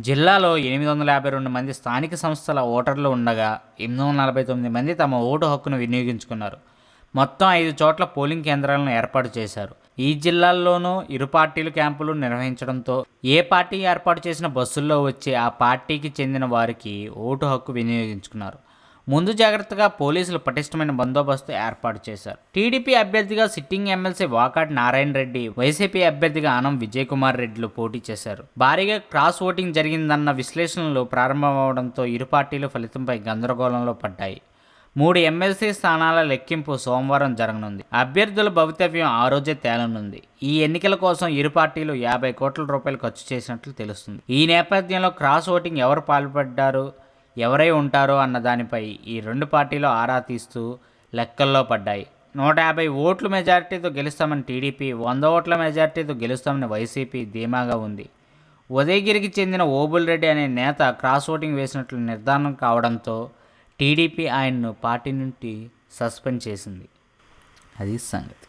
జిల్లాలో 852 మంది స్థానిక సంస్థల ఓటర్లు ఉండగా 849 మంది తమ ఓటు హక్కును వినియోగించుకున్నారు. మొత్తం 5 చోట్ల పోలింగ్ కేంద్రాలను ఏర్పాటు చేశారు. ఈ జిల్లాల్లోనూ ఇరు పార్టీలు క్యాంపులు నిర్వహించడంతో ఏ పార్టీ ఏర్పాటు చేసిన బస్సుల్లో వచ్చి ఆ పార్టీకి చెందిన వారికి ఓటు హక్కు వినియోగించుకున్నారు. ముందు జాగ్రత్తగా పోలీసులు పటిష్టమైన బందోబస్తు ఏర్పాటు చేశారు. టీడీపీ అభ్యర్థిగా sitting MLC Vakati Narayana Reddy, YCP అభ్యర్థిగా ఆనం విజయ్ కుమార్ రెడ్డిలు పోటీ చేశారు. భారీగా క్రాస్ ఓటింగ్ జరిగిందన్న విశ్లేషణలు ప్రారంభమవడంతో ఇరు పార్టీలు ఫలితంపై గందరగోళంలో పడ్డాయి. 3 ఎమ్మెల్సీ స్థానాల లెక్కింపు సోమవారం జరగనుంది. అభ్యర్థుల భవితవ్యం ఆ రోజే తేలనుంది. ఈ ఎన్నికల కోసం ఇరు పార్టీలు 50 కోట్ల రూపాయలు ఖర్చు చేసినట్లు తెలుస్తుంది. ఈ నేపథ్యంలో క్రాస్ ఓటింగ్ ఎవరు పాల్పడ్డారు, ఎవరై ఉంటారో అన్న దానిపై ఈ రెండు పార్టీలు ఆరా తీస్తూ లెక్కల్లో పడ్డాయి. 150 ఓట్ల మెజార్టీతో గెలుస్తామని టీడీపీ, 100 ఓట్ల మెజార్టీతో గెలుస్తామని వైసీపీ ధీమాగా ఉంది. ఉదయగిరికి చెందిన ఓబుల్రెడ్డి అనే నేత క్రాస్ ఓటింగ్ వేసినట్లు నిర్ధారణ కావడంతో టీడీపీ ఆయన్ను పార్టీ నుండి సస్పెండ్ చేసింది. అది సంగతి.